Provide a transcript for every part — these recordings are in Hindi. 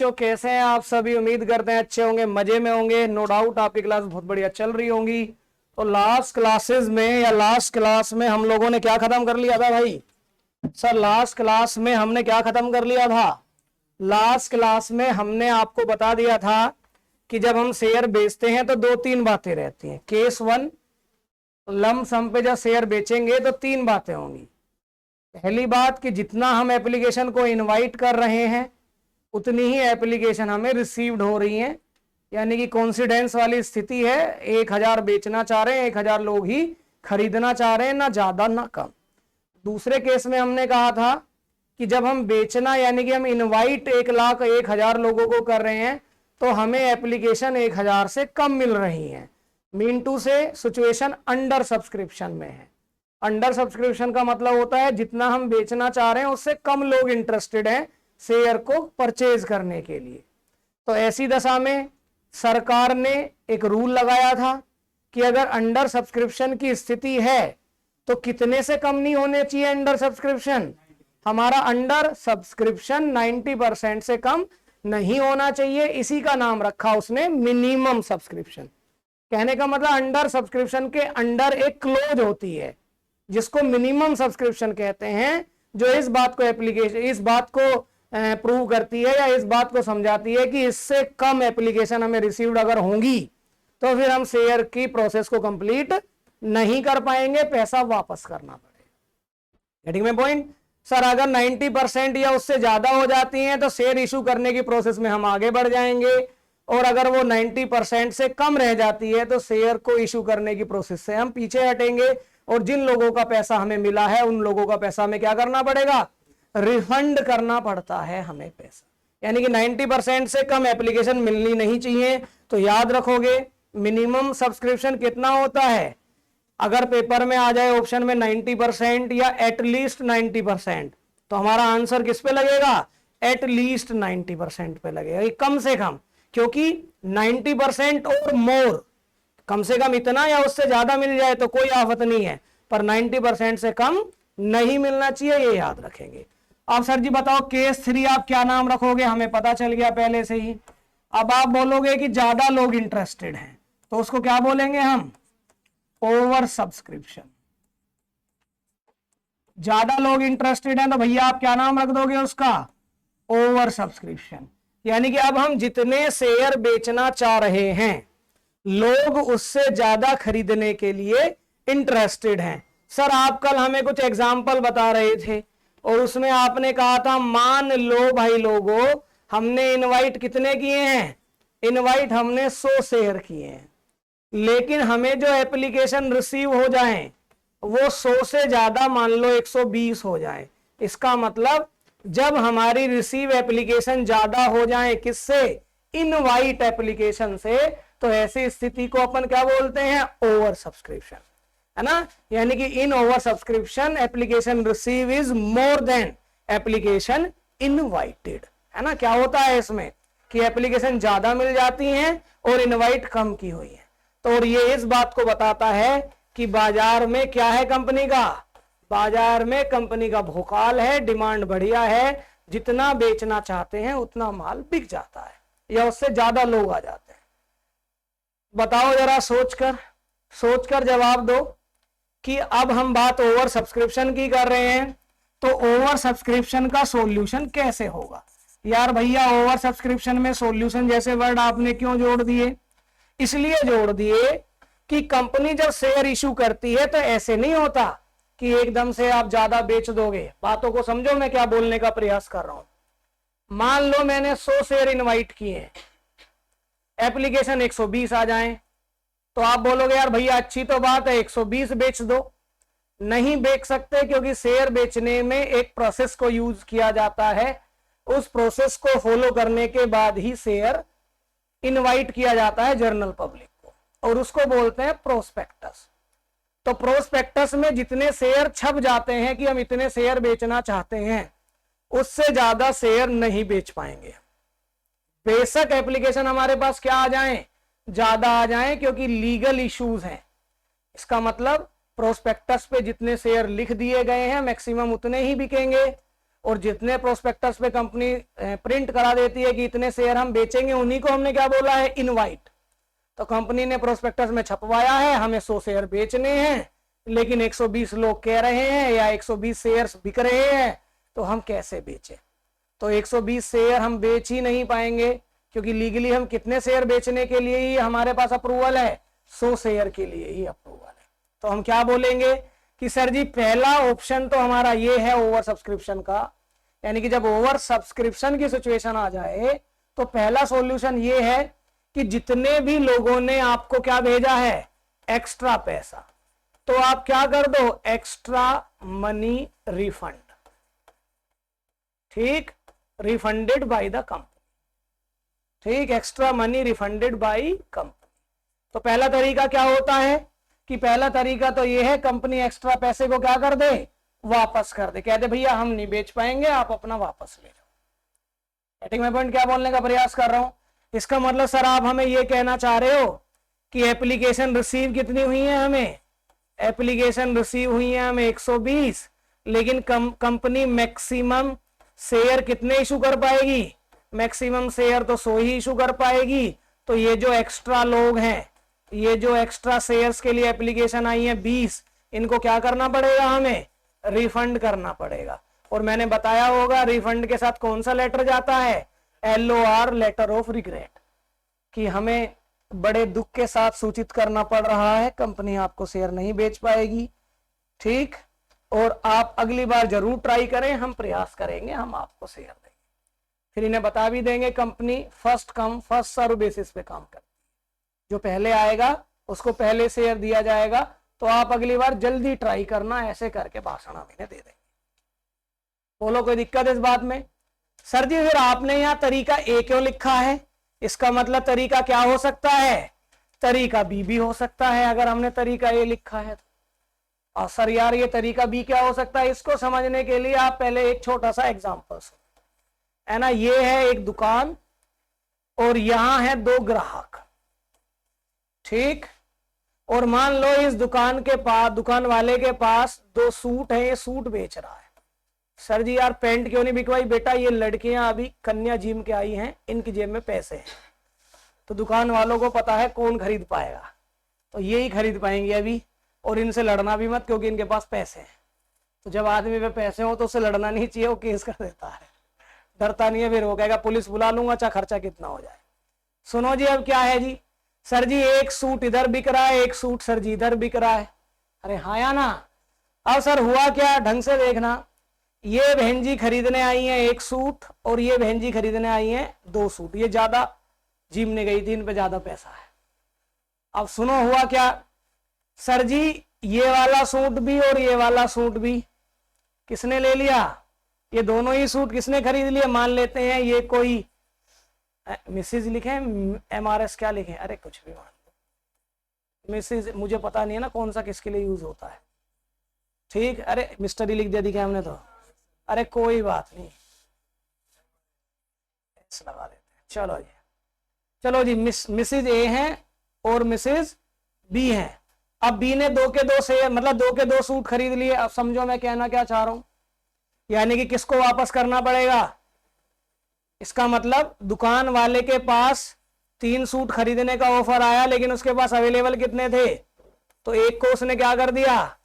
तो कैसे हैं आप सभी? उम्मीद करते हैं अच्छे होंगे, मजे में होंगे। नो डाउट आपकी क्लास बहुत बढ़िया चल रही होंगी। तो लास्ट क्लास में हम लोगों ने क्या खत्म कर लिया था भाई? सर लास्ट क्लास में हमने क्या खत्म कर लिया था? लास्ट क्लास में हमने आपको बता दिया था कि जब हम शेयर बेचते हैं तो दो तीन बातें रहती हैं। केस वन, लम सम पे जब शेयर बेचेंगे तो तीन बातें होंगी। पहली बात कि जितना हम एप्लीकेशन को इनवाइट कर रहे हैं उतनी ही एप्लीकेशन हमें रिसीव्ड हो रही हैं, यानी कि कॉन्सिडेंस वाली स्थिति है। 1000 बेचना चाह रहे हैं, 1000 लोग ही खरीदना चाह रहे हैं, ना ज्यादा ना कम। दूसरे केस में हमने कहा था कि जब हम बेचना यानी कि हम इनवाइट 1,01,000 लोगों को कर रहे हैं तो हमें एप्लीकेशन 1000 से कम मिल रही है। मीन टू से सिचुएशन अंडर सब्सक्रिप्शन में है। अंडर सब्सक्रिप्शन का मतलब होता है जितना हम बेचना चाह रहे हैं उससे कम लोग इंटरेस्टेड हैं शेयर को परचेज करने के लिए। तो ऐसी दशा में सरकार ने एक रूल लगाया था कि अगर अंडर सब्सक्रिप्शन की स्थिति है तो कितने से कम नहीं होने चाहिए अंडर सब्सक्रिप्शन? हमारा अंडर सब्सक्रिप्शन 90% से कम नहीं होना चाहिए। इसी का नाम रखा उसने मिनिमम सब्सक्रिप्शन। कहने का मतलब अंडर सब्सक्रिप्शन के अंडर एक क्लोज होती है जिसको मिनिमम सब्सक्रिप्शन कहते हैं, जो इस बात को प्रूव करती है या इस बात को समझाती है कि इससे कम एप्लीकेशन हमें रिसीव्ड अगर होंगी तो फिर हम शेयर की प्रोसेस को कंप्लीट नहीं कर पाएंगे, पैसा वापस करना पड़ेगा। Getting my point? सर अगर 90% या उससे ज्यादा हो जाती हैं तो शेयर इशू करने की प्रोसेस में हम आगे बढ़ जाएंगे, और अगर वो 90% से कम रह जाती है तो शेयर को इशू करने की प्रोसेस से हम पीछे हटेंगे, और जिन लोगों का पैसा हमें मिला है उन लोगों का पैसा हमें क्या करना पड़ेगा? रिफंड करना पड़ता है हमें पैसा। यानी कि 90% से कम एप्लीकेशन मिलनी नहीं चाहिए। तो याद रखोगे मिनिमम सब्सक्रिप्शन कितना होता है? अगर पेपर में आ जाए ऑप्शन में 90% या एटलीस्ट 90%, तो हमारा आंसर किस पे लगेगा? एटलीस्ट 90% पे लगेगा, कम से कम। क्योंकि 90% और मोर, कम से कम इतना या उससे ज्यादा मिल जाए तो कोई आफत नहीं है, पर 90% से कम नहीं मिलना चाहिए, ये याद रखेंगे। अब सर जी बताओ केस 3 आप क्या नाम रखोगे? हमें पता चल गया पहले से ही। अब आप बोलोगे कि ज्यादा लोग इंटरेस्टेड हैं तो उसको क्या बोलेंगे हम? Over subscription. ज्यादा लोग इंटरेस्टेड हैं तो भैया आप क्या नाम रख दोगे उसका? Over subscription. यानी कि अब हम जितने शेयर बेचना चाह रहे हैं लोग उससे ज्यादा खरीदने के लिए इंटरेस्टेड हैं। सर आप कल हमें कुछ एग्जाम्पल बता रहे थे और उसमें आपने कहा था मान लो भाई लोगों हमने इनवाइट कितने किए हैं? इनवाइट हमने 100 शेयर किए हैं, लेकिन हमें जो एप्लीकेशन रिसीव हो जाए वो 100 से ज्यादा मान लो 120 हो जाए। इसका मतलब जब हमारी रिसीव एप्लीकेशन ज्यादा हो जाए किससे? इनवाइट एप्लीकेशन से, तो ऐसी स्थिति को अपन क्या बोलते हैं? ओवर सब्सक्रिप्शन, है ना। यानी कि इन over subscription application receive is more than application invited, है ना। क्या होता है इसमें कि एप्लीकेशन ज्यादा मिल जाती हैं और इनवाइट कम की हुई है। तो और ये इस बात को बताता है कि बाजार में क्या है कंपनी का? बाजार में कंपनी का भोकाल है, डिमांड बढ़िया है, जितना बेचना चाहते हैं उतना माल बिक जाता है या उससे ज्यादा लोग आ जाते हैं। बताओ जरा सोचकर जवाब दो कि अब हम बात ओवर सब्सक्रिप्शन की कर रहे हैं तो ओवर सब्सक्रिप्शन का सॉल्यूशन कैसे होगा? यार भैया ओवर सब्सक्रिप्शन में सॉल्यूशन जैसे वर्ड आपने क्यों जोड़ दिए? इसलिए जोड़ दिए कि कंपनी जब शेयर इशू करती है तो ऐसे नहीं होता कि एकदम से आप ज्यादा बेच दोगे। बातों को समझो मैं क्या बोलने का प्रयास कर रहा हूं। मान लो मैंने 100 शेयर इनवाइट किए, एप्लीकेशन 120 आ जाए तो आप बोलोगे यार भैया अच्छी तो बात है 120 बेच दो। नहीं बेच सकते, क्योंकि शेयर बेचने में एक प्रोसेस को यूज किया जाता है। उस प्रोसेस को फॉलो करने के बाद ही शेयर इनवाइट किया जाता है जनरल पब्लिक को, और उसको बोलते हैं प्रोस्पेक्टस। तो प्रोस्पेक्टस में जितने शेयर छप जाते हैं कि हम इतने शेयर बेचना चाहते हैं उससे ज्यादा शेयर नहीं बेच पाएंगे। बेशक एप्लीकेशन हमारे पास क्या आ जाए? ज्यादा आ जाए, क्योंकि लीगल इश्यूज हैं। इसका मतलब प्रोस्पेक्टस पे जितने शेयर लिख दिए गए हैं मैक्सिमम उतने ही बिकेंगे, और जितने प्रोस्पेक्टस पे कंपनी प्रिंट करा देती है कि इतने शेयर हम बेचेंगे, उन्हीं को हमने क्या बोला है, इनवाइट। तो कंपनी ने प्रोस्पेक्टस में छपवाया है हमें 100 शेयर बेचने हैं, लेकिन 120 लोग कह रहे हैं या 120 शेयर्स बिक रहे हैं, तो हम कैसे बेचें? तो 120 शेयर हम बेच ही नहीं पाएंगे, क्योंकि लीगली हम कितने शेयर बेचने के लिए ही हमारे पास अप्रूवल है, 100 शेयर के लिए ही अप्रूवल है। तो हम क्या बोलेंगे कि सर जी पहला ऑप्शन तो हमारा ये है ओवर सब्सक्रिप्शन का, यानी कि जब ओवर सब्सक्रिप्शन की सिचुएशन आ जाए तो पहला सॉल्यूशन ये है कि जितने भी लोगों ने आपको क्या भेजा है, एक्स्ट्रा पैसा, तो आप क्या कर दो, एक्स्ट्रा मनी रिफंड, ठीक, रिफंडेड बाय द कंपनी, ठीक, extra money refunded by company. तो पहला तरीका क्या होता है कि पहला तरीका तो ये है कंपनी एक्स्ट्रा पैसे को क्या कर दे, वापस कर दे, कहते भैया हम नहीं बेच पाएंगे, आप अपना वापस ले जाओ। ठीक, मैं पॉइंट क्या बोलने का प्रयास कर रहा हूं? इसका मतलब सर आप हमें ये कहना चाह रहे हो कि एप्लीकेशन रिसीव कितनी हुई है, हमें एप्लीकेशन रिसीव हुई है हमें 120, लेकिन कंपनी मैक्सिमम शेयर कितने इशू कर पाएगी, मैक्सिमम शेयर तो 100 ही इशू कर पाएगी। तो ये जो एक्स्ट्रा लोग हैं, ये जो एक्स्ट्रा शेयर्स के लिए एप्लीकेशन आई है 20, इनको क्या करना पड़ेगा, हमें रिफंड करना पड़ेगा। और मैंने बताया होगा रिफंड के साथ कौन सा लेटर जाता है, LOR, लेटर ऑफ रिग्रेट, कि हमें बड़े दुख के साथ सूचित करना पड़ रहा है कंपनी आपको शेयर नहीं बेच पाएगी, ठीक, और आप अगली बार जरूर ट्राई करें, हम प्रयास करेंगे, हम आपको शेयर देंगे। फिर इन्हें बता भी देंगे company first come first serve basis पे काम करती है, जो पहले आएगा उसको पहले शेयर दिया जाएगा, तो आप अगली बार जल्दी ट्राई करना, ऐसे करके भाषण हम इन्हें दे देंगे। बोलो कोई दिक्कत इस बात में? सर जी फिर आपने यहाँ तरीका ए क्यों लिखा है, इसका मतलब तरीका क्या हो सकता है, तरीका बी भी हो सकता है अगर हमने तरीका ए लिखा है तो। और सर यार ये तरीका बी क्या हो सकता है, इसको समझने के लिए आप पहले एक छोटा सा एग्जांपल सुनो, है ना। ये है एक दुकान और यहां है 2 ग्राहक, ठीक, और मान लो इस दुकान के पास, दुकान वाले के पास 2 सूट है, ये सूट बेच रहा है। सर जी यार पैंट क्यों नहीं बिकवाई, बेटा ये लड़कियां अभी कन्या जिम के आई हैं, इनकी जेब में पैसे हैं, तो दुकान वालों को पता है कौन खरीद पाएगा, तो ये ही खरीद पाएंगे अभी, और इनसे लड़ना भी मत क्योंकि इनके पास पैसे हैं। तो जब आदमी पे पैसे हो तो उससे लड़ना नहीं चाहिए, वो केस कर देता है, डरता नहीं है, फिर वो कहेगा पुलिस बुला लूंगा, चाहे खर्चा कितना हो जाए। सुनो जी अब क्या है जी, सर जी एक सूट इधर बिक रहा है, एक सूट सर जी इधर बिक रहा है। अरे हाँ या ना? अब सर हुआ क्या, ढंग से देखना, ये बहन जी खरीदने आई हैं 1 सूट और ये बहन जी खरीदने आई हैं 2 सूट, ये ज्यादा जिमने गई थी, इन पे ज्यादा पैसा है। अब सुनो हुआ क्या, सर जी ये वाला सूट भी और ये वाला सूट भी किसने ले लिया, ये दोनों ही सूट किसने खरीद लिए, मान लेते हैं ये कोई मिसेज लिखे, MRS क्या लिखे, अरे कुछ भी मान लो, मिसेज मुझे पता नहीं है ना कौन सा किसके लिए यूज होता है, ठीक, अरे मिस्टर ही लिख दिया दिखा हमने तो, अरे कोई बात नहीं लगा देते हैं, चलो जी मिसेज ए हैं और मिसेज बी हैं। अब बी ने 2 के 2 से मतलब 2 के 2 सूट खरीद लिए। अब समझो मैं कहना क्या चाह रहा हूं, यानी कि किसको वापस करना पड़ेगा, इसका मतलब दुकान वाले के पास 3 सूट खरीदने का ऑफर आया, लेकिन उसके पास अवेलेबल कितने थे, तो एक को उसने क्या कर दिया,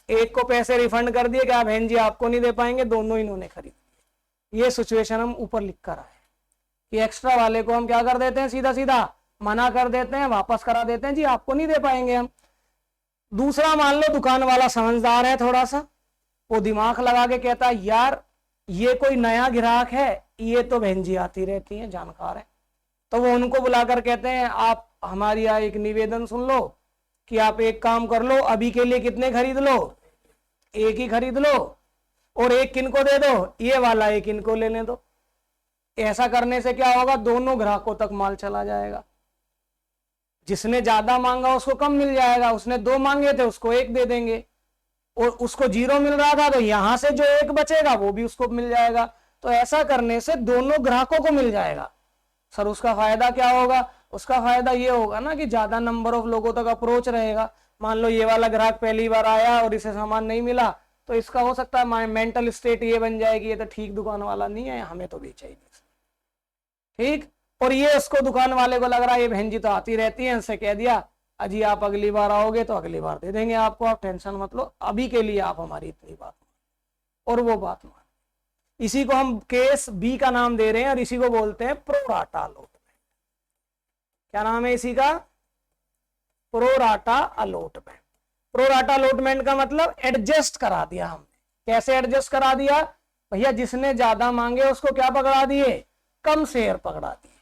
एक को पैसे रिफंड कर दिए, क्या बहन जी आपको नहीं दे पाएंगे, दोनों इन्होंने खरीद लिए। ये सिचुएशन हम ऊपर लिख कर आए कि एक्स्ट्रा वाले को हम क्या कर देते हैं, सीधा सीधा मना कर देते हैं, वापस करा देते हैं, जी आपको नहीं दे पाएंगे हम। दूसरा मान लो दुकान वाला समझदार है थोड़ा सा, वो दिमाग लगा के कहता है यार ये कोई नया ग्राहक है, ये तो बहन जी आती रहती है, जानकार है, तो वो उनको बुलाकर कहते हैं आप हमारी यहाँ एक निवेदन सुन लो कि आप एक काम कर लो, अभी के लिए कितने खरीद लो, एक ही खरीद लो, और एक किनको दे दो, ये वाला एक इनको लेने दो। ऐसा करने से क्या होगा, दोनों ग्राहकों तक माल चला जाएगा, जिसने ज्यादा मांगा उसको कम मिल जाएगा, उसने 2 मांगे थे उसको 1 दे देंगे, और उसको 0 मिल रहा था तो यहां से जो 1 बचेगा वो भी उसको मिल जाएगा। तो ऐसा करने से दोनों ग्राहकों को मिल जाएगा। सर उसका फायदा क्या होगा, उसका फायदा ये होगा ना कि ज्यादा नंबर ऑफ लोगों तक अप्रोच रहेगा। मान लो ये वाला ग्राहक पहली बार आया और इसे सामान नहीं मिला, तो इसका हो सकता है मेंटल स्टेट ये बन जाएगी, ये तो ठीक दुकान वाला नहीं है, हमें तो बेचा ही नहीं। ठीक, और ये उसको दुकान वाले को लग रहा है ये बहन जी तो आती रहती है, इनसे कह दिया अजी आप अगली बार आओगे तो अगली बार दे देंगे आपको, आप टेंशन मत लो, अभी के लिए आप हमारी इतनी बात मान, और वो बात मान। इसी को हम केस बी का नाम दे रहे हैं और इसी को बोलते हैं प्रोराटा अलॉटमेंट। क्या नाम है इसी का? Pro rata allotment. प्रोराटा अलॉटमेंट का मतलब एडजस्ट करा दिया हमने। कैसे एडजस्ट करा दिया भैया? जिसने ज्यादा मांगे उसको क्या पकड़ा दिए? कम शेयर पकड़ा दिए,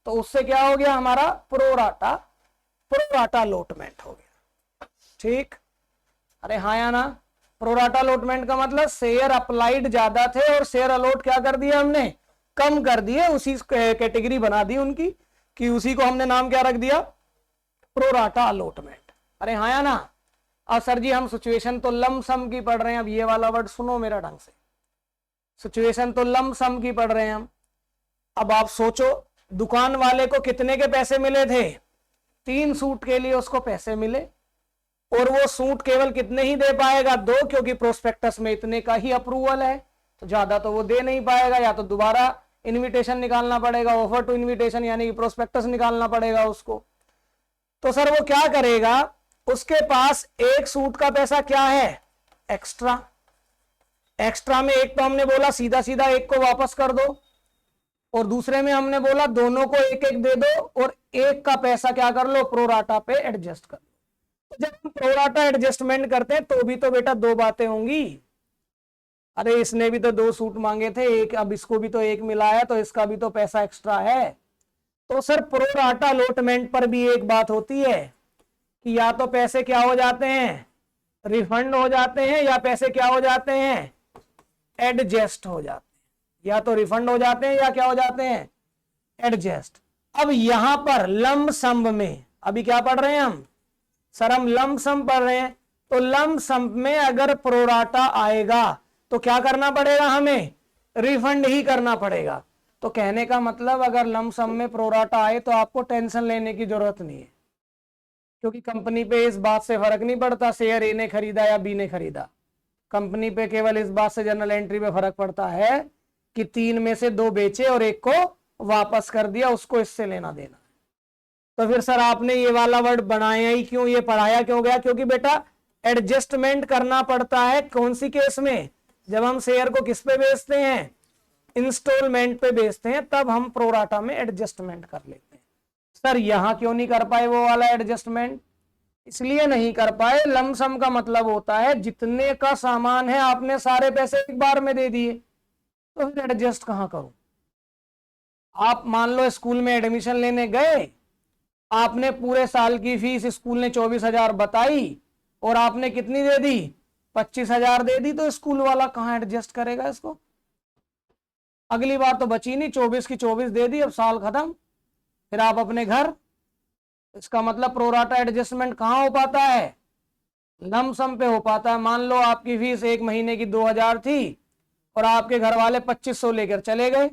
तो उससे क्या हो गया हमारा प्रोराटा अलॉटमेंट हो गया। ठीक, अरे हाँ या ना? प्रोराटा अलॉटमेंट का मतलब शेयर अप्लाइड ज्यादा थे और शेयर अलॉट क्या कर दिया हमने? कम कर दिए, उसी कैटेगरी बना दी उनकी कि उसी को हमने नाम क्या रख दिया? Pro rata allotment. अरे हाँ या ना? अब सर जी हम सिचुएशन तो लमसम की पढ़ रहे हैं, अब ये वाला वर्ड सुनो मेरा ढंग से, सिचुएशन तो लमसम की पढ़ रहे हैं हम। अब आप सोचो दुकान वाले को कितने के पैसे मिले थे? 3 सूट के लिए उसको पैसे मिले, और वो सूट केवल कितने ही दे पाएगा? 2, क्योंकि प्रोस्पेक्टस में इतने का ही अप्रूवल है, तो ज्यादा तो वो दे नहीं पाएगा, या तो दोबारा इनविटेशन निकालना पड़ेगा, ऑफर टू इनविटेशन यानी कि प्रोस्पेक्टस निकालना पड़ेगा उसको। तो सर वो क्या करेगा? उसके पास एक सूट का पैसा क्या है? एक्स्ट्रा। एक्स्ट्रा में एक तो हमने बोला सीधा सीधा एक को वापस कर दो, और दूसरे में हमने बोला दोनों को एक एक दे दो, और एक का पैसा क्या कर लो? प्रोराटा पे एडजस्ट कर लो। जब हम प्रोराटा एडजस्टमेंट करते हैं तो भी तो बेटा 2 बातें होंगी। अरे इसने भी तो 2 सूट मांगे थे, एक अब इसको भी तो एक मिला है, तो इसका भी तो पैसा एक्स्ट्रा है। तो सर प्रोराटा अलॉटमेंट पर भी एक बात होती है कि या तो पैसे क्या हो जाते हैं? रिफंड हो जाते हैं, या पैसे क्या हो जाते हैं? एडजस्ट हो जाते हैं। या तो रिफंड हो जाते हैं या क्या हो जाते हैं? एडजस्ट। अब यहां पर लमसम में अभी क्या पढ़ रहे हैं हम? सर हम लमसम पढ़ रहे हैं, तो लमसम में अगर प्रोराटा आएगा तो क्या करना पड़ेगा हमें? रिफंड ही करना पड़ेगा। तो कहने का मतलब अगर लमसम में प्रोराटा आए तो आपको टेंशन लेने की जरूरत नहीं है, क्योंकि कंपनी पे इस बात से फर्क नहीं पड़ता शेयर ए ने खरीदा या बी ने खरीदा। कंपनी पे केवल इस बात से जर्नल एंट्री पे फर्क पड़ता है कि 3 में से 2 बेचे और एक को वापस कर दिया, उसको इससे लेना देना। तो फिर सर आपने ये वाला वर्ड बनाया ही क्यों, ये पढ़ाया क्यों गया? क्योंकि बेटा एडजस्टमेंट करना पड़ता है। कौन सी केस में? जब हम शेयर को किस पे बेचते हैं? इंस्टॉलमेंट पे बेचते हैं, तब हम प्रोराटा में एडजस्टमेंट कर लेते हैं। सर यहां क्यों नहीं कर पाए वो वाला एडजस्टमेंट? इसलिए नहीं कर पाए, लमसम का मतलब होता है जितने का सामान है आपने सारे पैसे एक बार में दे दिए, तो फिर एडजस्ट कहां करूं? आप मान लो स्कूल में एडमिशन लेने गए, आपने पूरे साल की फीस स्कूल ने 24,000 बताई और आपने कितनी दे दी? 25,000 दे दी, तो स्कूल वाला कहां एडजस्ट करेगा इसको? अगली बार तो बची नहीं, 24 की 24 दे दी, अब साल खत्म, फिर आप अपने घर। इसका मतलब प्रोराटा एडजस्टमेंट कहां हो पाता है? लमसम पे हो पाता है। मान लो आपकी फीस 1 महीने की 2,000 थी और आपके घर वाले 2500 लेकर चले गए।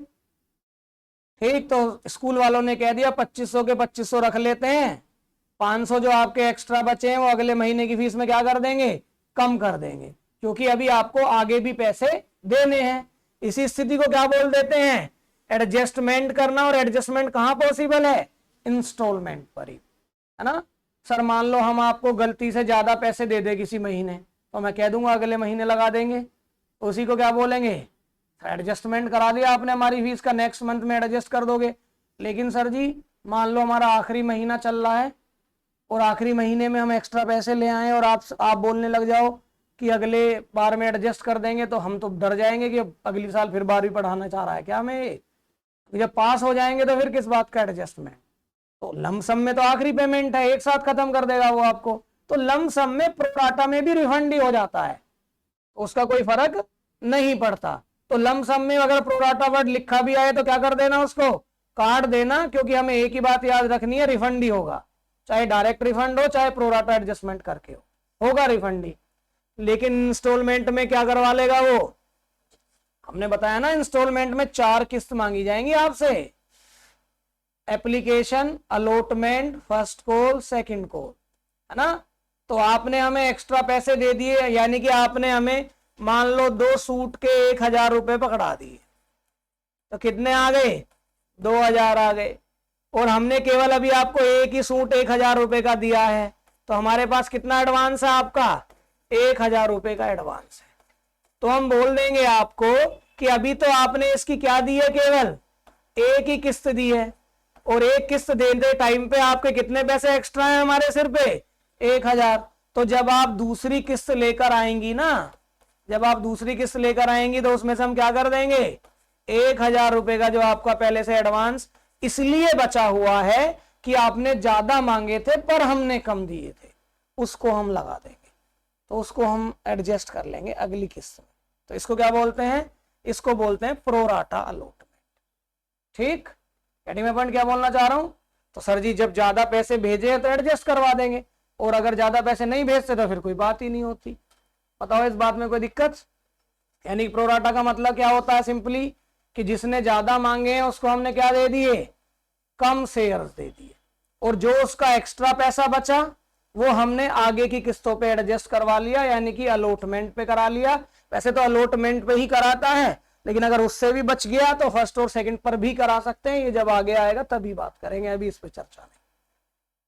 ठीक, तो स्कूल वालों ने कह दिया 2500 के 2500 रख लेते हैं, 500 जो आपके एक्स्ट्रा बचे हैं वो अगले महीने की फीस में क्या कर देंगे? कम कर देंगे, क्योंकि अभी आपको आगे भी पैसे देने हैं। इसी स्थिति को क्या बोल देते हैं? एडजस्टमेंट करना। और एडजस्टमेंट कहां पॉसिबल है? इंस्टॉलमेंट पर ही, है ना। सर मान लो हम आपको गलती से ज्यादा पैसे दे दे किसी महीने, तो मैं कह दूंगा अगले महीने लगा देंगे, उसी को क्या बोलेंगे? एडजस्टमेंट करा दिया आपने हमारी फीस का, नेक्स्ट मंथ में एडजस्ट कर दोगे। लेकिन सर जी मान लो हमारा आखिरी महीना चल रहा है और आखिरी महीने में हम एक्स्ट्रा पैसे ले आए और आप बोलने लग जाओ कि अगले बार में एडजस्ट कर देंगे, तो हम तो डर जाएंगे कि अगली साल फिर 12वीं पढ़ाना चाह रहा है क्या हमें? जब पास हो जाएंगे तो फिर किस बात का एडजस्टमेंट? तो लमसम में तो आखिरी पेमेंट है, एक साथ खत्म कर देगा वो आपको। तो लमसम में प्रोराटा में भी रिफंड ही हो जाता है, उसका कोई फर्क नहीं पड़ता। तो लमसम में अगर प्रोराटा वर्ड लिखा भी आए तो क्या कर देना? उसको काट देना, क्योंकि हमें एक ही बात याद रखनी है, रिफंड ही होगा। चाहे डायरेक्ट रिफंड हो चाहे प्रोराटा एडजस्टमेंट करके हो, होगा रिफंड ही। लेकिन इंस्टॉलमेंट में क्या करवा लेगा वो? हमने बताया ना इंस्टॉलमेंट में 4 किस्त मांगी जाएंगी आपसे, application, allotment, first call, second call, है ना। तो आपने हमें एक्स्ट्रा पैसे दे दिए, यानी कि आपने हमें मान लो 2 सूट के 1000 रुपए पकड़ा दिए, तो कितने आ गए? 2000 आ गए। और हमने केवल अभी आपको एक ही सूट 1000 रुपए का दिया है, तो हमारे पास कितना एडवांस है आपका? 1000 रुपए का एडवांस है। तो हम बोल देंगे आपको कि अभी तो आपने इसकी क्या दी है? केवल एक ही किस्त दी है, और एक किस्त देते टाइम पे आपके कितने पैसे एक्स्ट्रा हैं हमारे सिर पे? 1000। तो जब आप दूसरी किस्त लेकर आएंगी ना, जब आप दूसरी किस्त लेकर आएंगी तो उसमें से हम क्या कर देंगे? 1000 रुपए का जो आपका पहले से एडवांस इसलिए बचा हुआ है कि आपने ज्यादा मांगे थे पर हमने कम दिए थे, उसको हम लगा देंगे। तो उसको हम एडजस्ट कर लेंगे अगली किस्त में। तो इसको क्या बोलते हैं? इसको बोलते हैं प्रोराटा अलॉटमेंट। ठीक, मैं पॉइंट क्या बोलना चाह रहा हूं? तो सर जी जब ज्यादा पैसे भेजे हैं तो एडजस्ट करवा देंगे, और अगर ज्यादा पैसे नहीं भेजते तो फिर कोई बात ही नहीं होती। बताओ इस बात में कोई दिक्कत? यानी प्रोराटा का मतलब क्या होता है? सिंपली कि जिसने ज्यादा मांगे हैं उसको हमने क्या दे दिए? कम शेयर्स दे दिए, और जो उसका एक्स्ट्रा पैसा बचा वो हमने आगे की किस्तों पे एडजस्ट करवा लिया, यानी कि अलॉटमेंट पे करा लिया। वैसे तो अलॉटमेंट पे ही कराता है, लेकिन अगर उससे भी बच गया तो फर्स्ट और सेकंड पर भी करा सकते हैं। ये जब आगे आएगा तभी बात करेंगे, अभी इस पे चर्चा नहीं।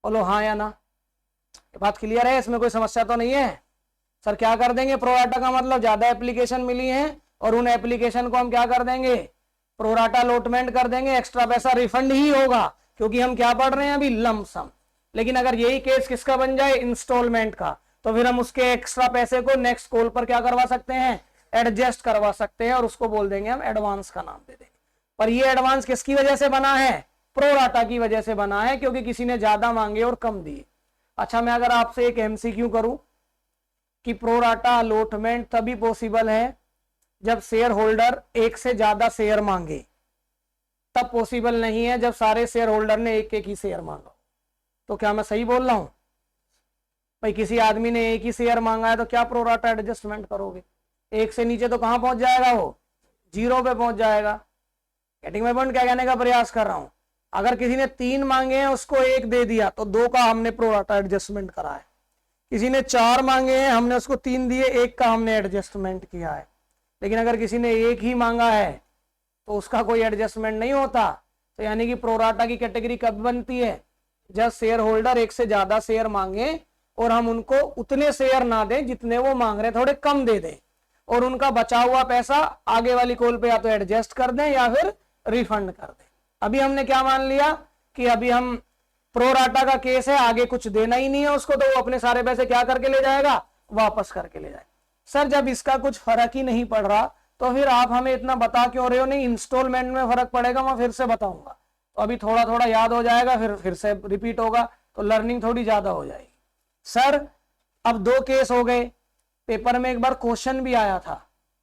बोलो हाँ या ना? ये बात क्लियर है? इसमें कोई समस्या तो नहीं है? सर क्या कर देंगे? प्रोराटा का मतलब ज्यादा एप्लीकेशन मिली है और उन एप्लीकेशन को हम क्या कर देंगे? प्रोराटा अलॉटमेंट कर देंगे। एक्स्ट्रा पैसा रिफंड ही होगा, क्योंकि हम क्या पढ़ रहे हैं अभी? लंप सम। लेकिन अगर यही केस किसका बन जाए? इंस्टॉलमेंट का, तो फिर हम उसके एक्स्ट्रा पैसे को नेक्स्ट कॉल पर क्या करवा सकते हैं? एडजस्ट करवा सकते हैं, और उसको बोल देंगे हम एडवांस का नाम दे देंगे। पर ये एडवांस किसकी वजह से बना है? प्रोराटा की वजह से बना है, क्योंकि किसी ने ज्यादा मांगे और कम दिए। अच्छा, मैं अगर आपसे एक एमसीक्यू करूं कि प्रोराटा अलॉटमेंट तभी पॉसिबल है जब शेयर होल्डर एक से ज्यादा शेयर मांगे, तब पॉसिबल नहीं है जब सारे शेयर होल्डर ने एक एक ही शेयर मांगा। तो क्या मैं सही बोल रहा हूं भाई? किसी आदमी ने एक ही शेयर मांगा है तो क्या प्रोराटा एडजस्टमेंट करोगे? एक से नीचे तो कहां पहुंच जाएगा? वो 0 पे पहुंच जाएगा। Getting my point? क्या कहने का प्रयास कर रहा हूं? अगर किसी ने 3 मांगे हैं उसको 1 दे दिया तो 2 का हमने प्रोराटा एडजस्टमेंट करा है। किसी ने 4 मांगे हैं, हमने उसको 3 दिए, 1 का हमने एडजस्टमेंट किया है। लेकिन अगर किसी ने 1 ही मांगा है तो उसका कोई एडजस्टमेंट नहीं होता। तो यानी कि प्रोराटा की कैटेगरी कब बनती है? जब शेयर होल्डर एक से ज्यादा शेयर मांगे और हम उनको उतने शेयर ना दें जितने वो मांग रहे, थोड़े कम दे दें, और उनका बचा हुआ पैसा आगे वाली कॉल पे या तो एडजस्ट कर दें या फिर रिफंड कर दें। अभी हमने क्या मान लिया कि अभी हम प्रोराटा का केस है, आगे कुछ देना ही नहीं है उसको, तो वो अपने सारे पैसे क्या करके ले जाएगा? वापस करके ले जाएगा। सर जब इसका कुछ फर्क ही नहीं पड़ रहा तो फिर आप हमें इतना बता क्यों रहे हो? नहीं, इंस्टॉलमेंट में फर्क पड़ेगा, मैं फिर से बताऊंगा। तो अभी थोड़ा थोड़ा याद हो जाएगा, फिर से रिपीट होगा, तो लर्निंग थोड़ी ज्यादा हो जाएगी। सर अब 2 केस हो गए। पेपर में एक बार क्वेश्चन भी आया था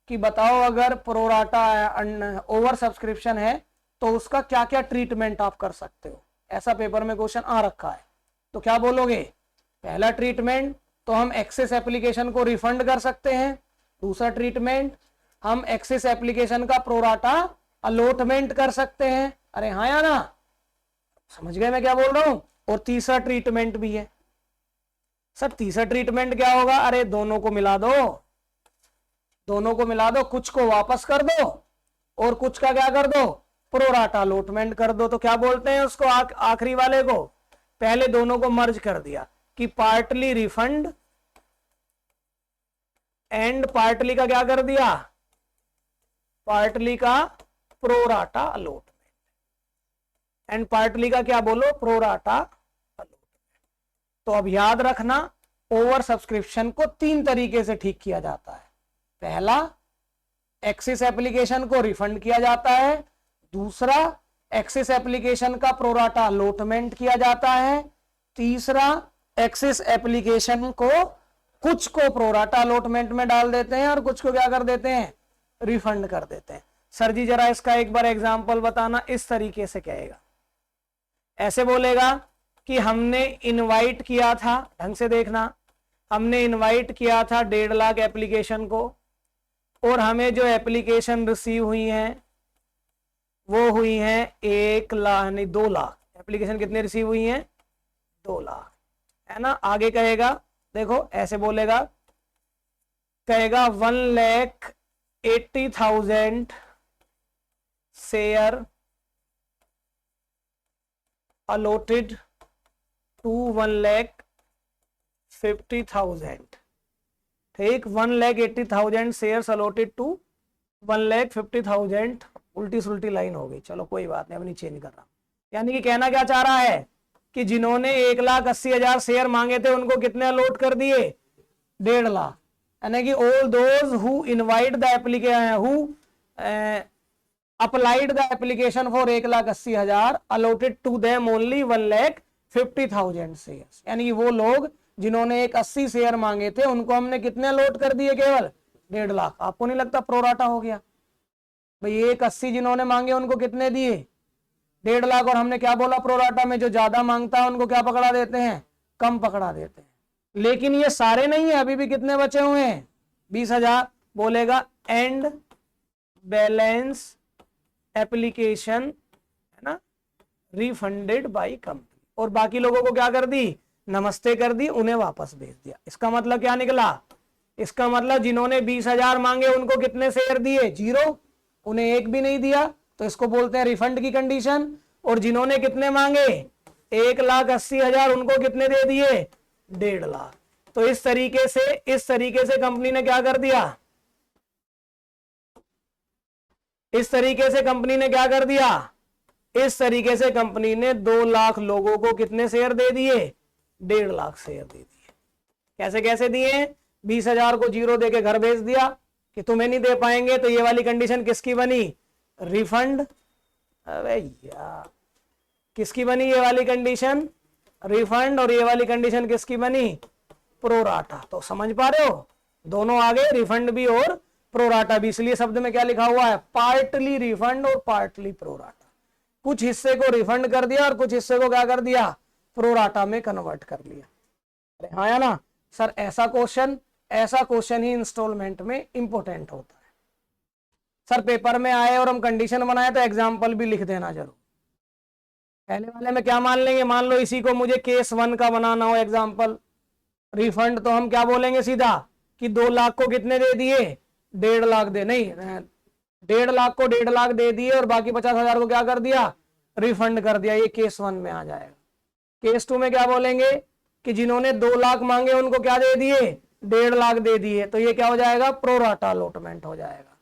कि बताओ अगर प्रोराटा ओवर सब्सक्रिप्शन है तो उसका क्या क्या ट्रीटमेंट आप कर सकते हो। ऐसा पेपर में क्वेश्चन आ रखा है, तो क्या बोलोगे? पहला ट्रीटमेंट तो हम एक्सेस एप्लीकेशन को रिफंड कर सकते हैं। दूसरा ट्रीटमेंट हम एक्सेस एप्लीकेशन का प्रोराटा अलॉटमेंट कर सकते हैं। अरे हाँ या ना? समझ गए मैं क्या बोल रहा हूं? और तीसरा ट्रीटमेंट भी है। सर तीसरा ट्रीटमेंट क्या होगा? अरे दोनों को मिला दो, दोनों को मिला दो, कुछ को वापस कर दो और कुछ का क्या कर दो? प्रोराटा अलॉटमेंट कर दो। तो क्या बोलते हैं उसको? आखिरी वाले को। पहले दोनों को मर्ज कर दिया कि पार्टली रिफंड एंड पार्टली का क्या कर दिया? पार्टली का प्रोराटा अलॉटमेंट, एंड पार्टली का क्या बोलो? Pro rata allotment. तो अब याद रखना, ओवर सब्सक्रिप्शन को 3 तरीके से ठीक किया जाता है। पहला, एक्सेस एप्लीकेशन को रिफंड किया जाता है। दूसरा, एक्सेस एप्लीकेशन का प्रोराटा अलॉटमेंट किया जाता है। तीसरा, एक्सेस एप्लीकेशन को कुछ को प्रोराटा अलॉटमेंट में डाल देते हैं और कुछ को क्या कर देते हैं? रिफंड कर देते हैं। सर जी जरा इसका एक बार एग्जांपल बताना। इस तरीके से कहेगा, ऐसे बोलेगा कि हमने इनवाइट किया था, ढंग से देखना, हमने इनवाइट किया था 1.5 लाख एप्लीकेशन को, और हमें जो एप्लीकेशन रिसीव हुई हैं वो हुई हैं 1 लाख नहीं 2 लाख। एप्लीकेशन कितने रिसीव हुई हैं? 2 लाख, है ना। आगे कहेगा, देखो ऐसे बोलेगा कहेगा 1,80,000 शेयर allotted to 1,50,000। ठीक, 1,80,000 शेयर्स allotted to 1,50,000। उल्टी सुल्टी लाइन हो गई, चलो कोई बात नहीं, अब नहीं चेंज कर रहा। यानी कि कहना क्या चाह रहा है कि जिन्होंने 1,80,000 शेयर मांगे थे उनको कितने अलॉट कर दिए, 1.5 लाख। यानी कि all those who invite the application who applied the application for 1,80,000 allotted to them only 1,50,000 shares. यानी कि वो लोग जिन्होंने 80 शेयर मांगे थे उनको हमने कितने अलॉट कर दिए, केवल 1.5 लाख। आपको नहीं लगता प्रोराटा हो गया भाई? 1,80 जिन्होंने मांगे उनको कितने दिए, 1.5 लाख। और हमने क्या बोला, प्रोराटा में जो ज्यादा मांगता है उनको क्या पकड़ा देते हैं, कम पकड़ा देते हैं। लेकिन ये सारे नहीं है, अभी भी कितने बचे हुए हैं, 20,000। बोलेगा एंड बैलेंस एप्लीकेशन, है ना, रिफंडेड बाय कंपनी। और बाकी लोगों को क्या कर दी, नमस्ते कर दी, उन्हें वापस भेज दिया। इसका मतलब क्या निकला, इसका मतलब जिन्होंने 20,000 मांगे उनको कितने शेयर दिए, 0, उन्हें एक भी नहीं दिया, तो इसको बोलते हैं रिफंड की कंडीशन। और जिन्होंने कितने मांगे, 1,80,000, उनको कितने दे दिए, 1.5 लाख। तो इस तरीके से कंपनी ने क्या कर दिया, इस तरीके से कंपनी ने क्या कर दिया, इस तरीके से कंपनी ने 2 लाख लोगों को कितने शेयर दे दिए, 1.5 लाख शेयर दे दिए। कैसे कैसे दिए, 20,000 को 0 देके घर भेज दिया कि तुम्हें नहीं दे पाएंगे। तो ये वाली कंडीशन किसकी बनी, रिफंड। अबे यार, किसकी बनी ये वाली कंडीशन, रिफंड। और ये वाली कंडीशन किसकी बनी, प्रोराटा। तो समझ पा रहे हो, दोनों आगे, रिफंड भी और प्रोराटा भी। इसलिए शब्द में क्या लिखा हुआ है, पार्टली रिफंड और पार्टली प्रोराटा। कुछ हिस्से को रिफंड कर दिया और कुछ हिस्से को क्या कर दिया, प्रोराटा में कन्वर्ट कर लिया। अरे हाँ या ना सर, ऐसा क्वेश्चन ही इंस्टॉलमेंट में इंपॉर्टेंट होता है। सर पेपर में आए और हम कंडीशन बनाए तो एग्जाम्पल भी लिख देना जरूर। पहले वाले में क्या मान लेंगे, मान लो इसी को मुझे केस 1 का बनाना हो एग्जाम्पल, रिफंड, तो हम क्या बोलेंगे सीधा कि 2 लाख को कितने दे दिए, 1.5 लाख दे, नहीं 1.5 लाख को 1.5 लाख दे दिए और बाकी 50,000 को क्या कर दिया, रिफंड कर दिया। ये केस 1 में आ जाएगा। केस 2 में क्या बोलेंगे कि जिन्होंने 2 लाख मांगे उनको क्या दे दिए, 1.5 लाख दे दिए, तो ये क्या हो जाएगा, प्रोराटा अलॉटमेंट हो जाएगा।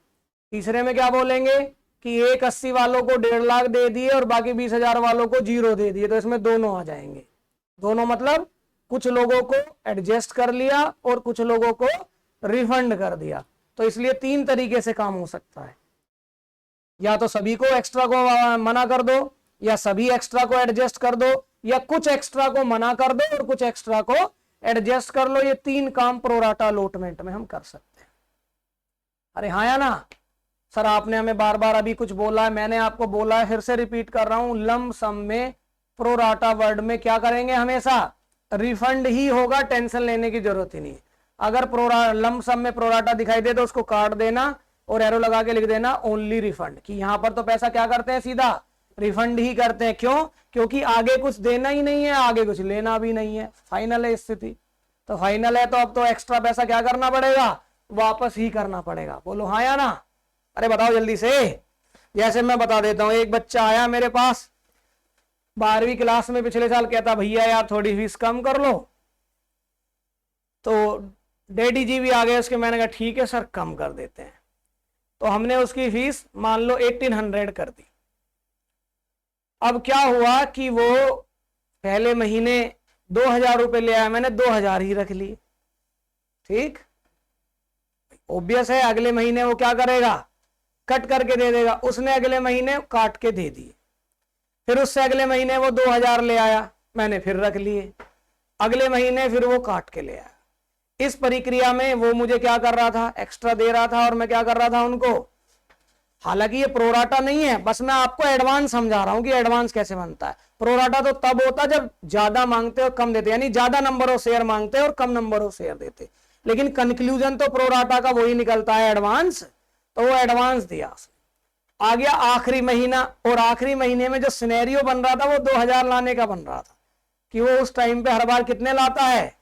तीसरे में क्या बोलेंगे कि 1,80 वालों को 1.5 लाख दे दिए और बाकी 20,000 वालों को 0 दे दिए, तो इसमें दोनों आ जाएंगे। दोनों मतलब कुछ लोगों को एडजस्ट कर लिया और कुछ लोगों को रिफंड कर दिया। तो इसलिए 3 तरीके से काम हो सकता है, या तो सभी को एक्स्ट्रा को मना कर दो, या सभी एक्स्ट्रा को एडजस्ट कर दो, या कुछ एक्स्ट्रा को मना कर दो और कुछ एक्स्ट्रा को एडजस्ट कर लो। ये 3 काम प्रोराटा अलॉटमेंट में हम कर सकते हैं। अरे हाँ या ना सर, आपने हमें बार बार अभी कुछ बोला है, मैंने आपको बोला है, फिर से रिपीट कर रहा हूं, लम सम में प्रोराटा वर्ड में क्या करेंगे, हमेशा रिफंड ही होगा, टेंशन लेने की जरूरत ही नहीं है। अगर लम सम में प्रोराटा दिखाई दे तो उसको काट देना और एरो लगा के लिख देना ओनली रिफंड, कि यहां पर तो पैसा क्या करते हैं, सीधा रिफंड ही करते हैं। क्यों, क्योंकि आगे कुछ देना ही नहीं है, आगे कुछ लेना भी नहीं है, फाइनल है स्थिति। तो फाइनल है तो अब तो एक्स्ट्रा पैसा क्या करना पड़ेगा, वापस ही करना पड़ेगा। बोलो हाँ या ना। अरे बताओ जल्दी से। जैसे मैं बता देता हूं, एक बच्चा आया मेरे पास 12वीं क्लास में पिछले साल, कहता भैया यार थोड़ी फीस कम कर लो। तो डैडी जी भी आ गए उसके, मैंने कहा ठीक है सर कम कर देते हैं। तो हमने उसकी फीस मान लो 1800 कर दी। अब क्या हुआ कि वो पहले महीने 2,000 रुपए ले आया, मैंने 2,000 ही रख लिए। ठीक, ऑब्वियस है अगले महीने वो क्या करेगा, कट करके दे देगा। उसने अगले महीने काट के दे दिए, फिर उससे अगले महीने वो 2,000 ले आया, मैंने फिर रख लिए। अगले महीने फिर वो काट के ले आया। इस प्रक्रिया में वो मुझे क्या कर रहा था, एक्स्ट्रा दे रहा था और मैं क्या कर रहा था उनको। हालांकि ये प्रोराटा नहीं है, बस मैं आपको एडवांस समझा रहा हूं कि एडवांस कैसे बनता है। प्रोराटा तो तब होता जब ज्यादा मांगते और कम देते, यानी ज्यादा नंबर ऑफ शेयर मांगते और कम नंबर ऑफ शेयर देते। लेकिन कंक्लूजन तो प्रोराटा का वही निकलता है, एडवांस। तो वो एडवांस दिया, आ गया आखिरी महीना, और आखिरी महीने में जो सिनेरियो बन रहा था वो 2,000 लाने का बन रहा था, कि वो उस टाइम पे हर बार कितने लाता है,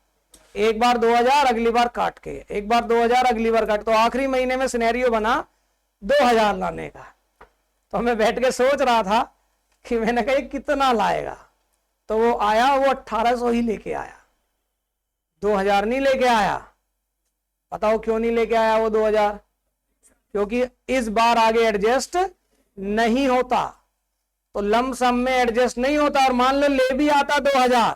एक बार 2000 अगली बार काट के, एक बार 2000 अगली बार काट, तो आखिरी महीने में सिनेरियो बना 2000 लाने का। तो मैं बैठ के सोच रहा था कि मैंने कहा कितना लाएगा, तो वो आया, वो 1800 ही लेके आया, 2000 नहीं लेके आया। बताओ क्यों नहीं लेके आया वो 2000? क्योंकि इस बार आगे एडजस्ट नहीं होता, तो लम सम में एडजस्ट नहीं होता। और मान लो ले भी आता 2000,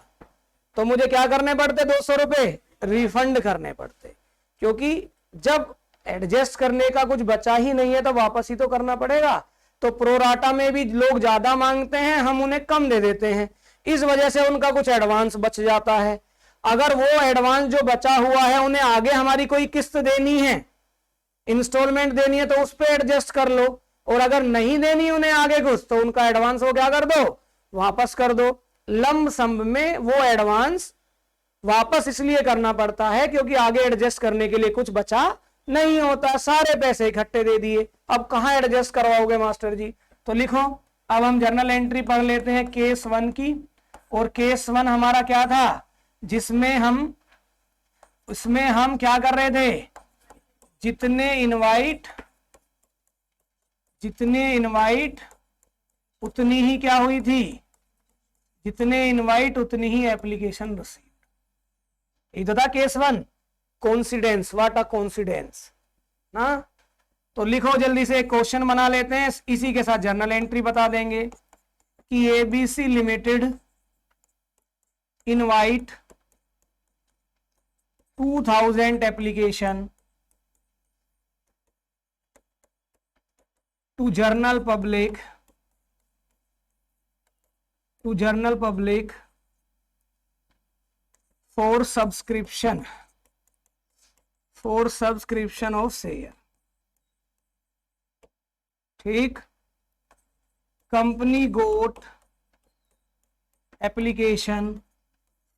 तो मुझे क्या करने पड़ते? 200 रुपए रिफंड करने पड़ते, क्योंकि जब एडजस्ट करने का कुछ बचा ही नहीं है तो वापस ही तो करना पड़ेगा। तो प्रोराटा में भी लोग ज्यादा मांगते हैं, हम उन्हें कम दे देते हैं, इस वजह से उनका कुछ एडवांस बच जाता है। अगर वो एडवांस जो बचा हुआ है उन्हें आगे हमारी कोई किस्त देनी है, इंस्टॉलमेंट देनी है, तो उस पर एडजस्ट कर लो। और अगर नहीं देनी उन्हें आगे कुछ, तो उनका एडवांस वो क्या कर दो? वापस कर दो। लंब सम में वो एडवांस वापस इसलिए करना पड़ता है क्योंकि आगे एडजस्ट करने के लिए कुछ बचा नहीं होता, सारे पैसे इकट्ठे दे दिए। अब कहां एडजस्ट करवाओगे मास्टर जी? तो लिखो, अब हम जर्नल एंट्री पढ़ लेते हैं केस 1 की। और केस 1 हमारा क्या था? जिसमें हम क्या कर रहे थे? जितने इनवाइट उतनी ही क्या हुई थी? जितने इनवाइट उतनी ही एप्लीकेशन रिसीव्ड। ये तो था case 1। Coincidence, what a coincidence ना। तो लिखो जल्दी से, एक क्वेश्चन बना लेते हैं, इसी के साथ जर्नल एंट्री बता देंगे कि ABC limited invite 2000 application to journal public for subscription of share। ठीक, company got application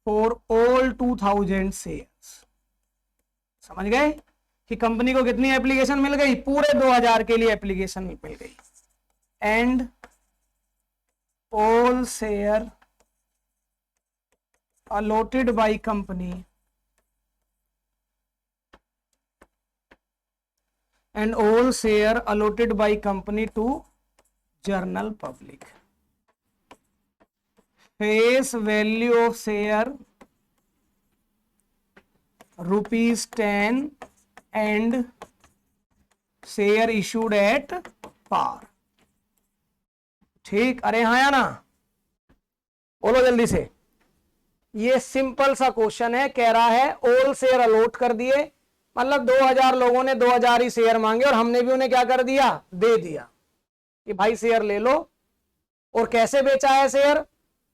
for all 2000 shares. समझ गए कि कंपनी को कितनी एप्लीकेशन मिल गई? पूरे 2000 के लिए एप्लीकेशन मिल गई। And all share allotted by company to general public. Face value of share ₹10 and share issued at par. ठीक, अरे हाँ या ना? बोलो जल्दी से। ये सिंपल सा क्वेश्चन है, कह रहा है ऑल शेयर अलॉट कर दिए, मतलब 2000 लोगों ने 2000 ही शेयर मांगे और हमने भी उन्हें क्या कर दिया? दे दिया कि भाई शेयर ले लो। और कैसे बेचा है शेयर?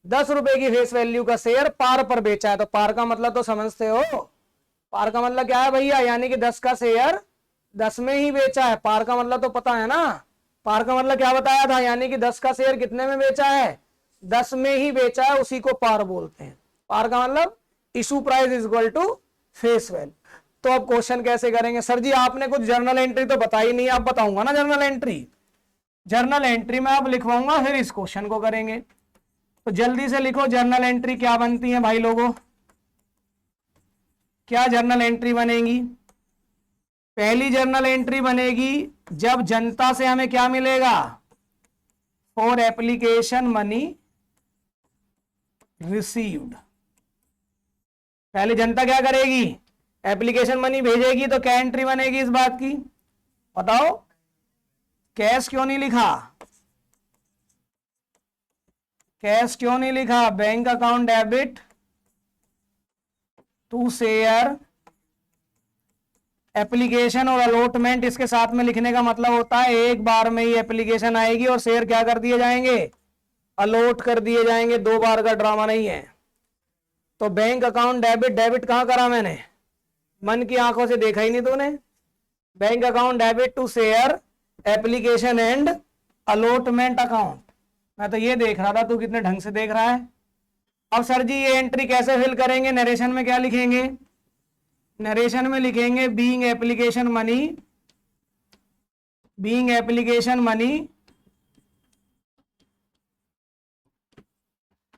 10 रुपए की फेस वैल्यू का शेयर पार पर बेचा है। तो पार का मतलब तो समझते हो, पार का मतलब क्या है भैया? यानी कि 10 का शेयर 10 में ही बेचा है। पार का मतलब तो पता है ना? पार का मतलब क्या बताया था? यानी कि 10 का शेयर कितने में बेचा है? 10 में ही बेचा है, उसी को पार बोलते हैं। पार का मतलब issue price is equal to face value. तो अब क्वेश्चन कैसे करेंगे? सर जी आपने कुछ जर्नल एंट्री तो बताई नहीं, आप बताऊंगा ना जर्नल एंट्री। जर्नल एंट्री में अब लिखवाऊंगा, फिर इस क्वेश्चन को करेंगे। तो जल्दी से लिखो, जर्नल एंट्री क्या बनती है भाई लोगों? क्या जर्नल एंट्री बनेगी? पहली जर्नल एंट्री बनेगी जब जनता से हमें क्या मिलेगा? For application money received. पहले जनता क्या करेगी? एप्लीकेशन मनी भेजेगी। तो क्या एंट्री बनेगी इस बात की? बताओ। कैश क्यों नहीं लिखा? कैश क्यों नहीं लिखा? Bank account debit to share application और अलॉटमेंट इसके साथ में लिखने का मतलब होता है एक बार में ही एप्लीकेशन आएगी और शेयर क्या कर दिए जाएंगे? अलॉट कर दिए जाएंगे। 2 बार का ड्रामा नहीं है। तो बैंक अकाउंट डेबिट, डेबिट कहां करा मैंने? मन की आंखों से देखा ही नहीं तूने। Bank account debit to share application and allotment account. मैं तो ये देख रहा था, तू कितने ढंग से देख रहा है। अब सर जी ये एंट्री कैसे फिल करेंगे? नरेशन में क्या लिखेंगे? नरेशन में लिखेंगे बीइंग एप्लीकेशन मनी।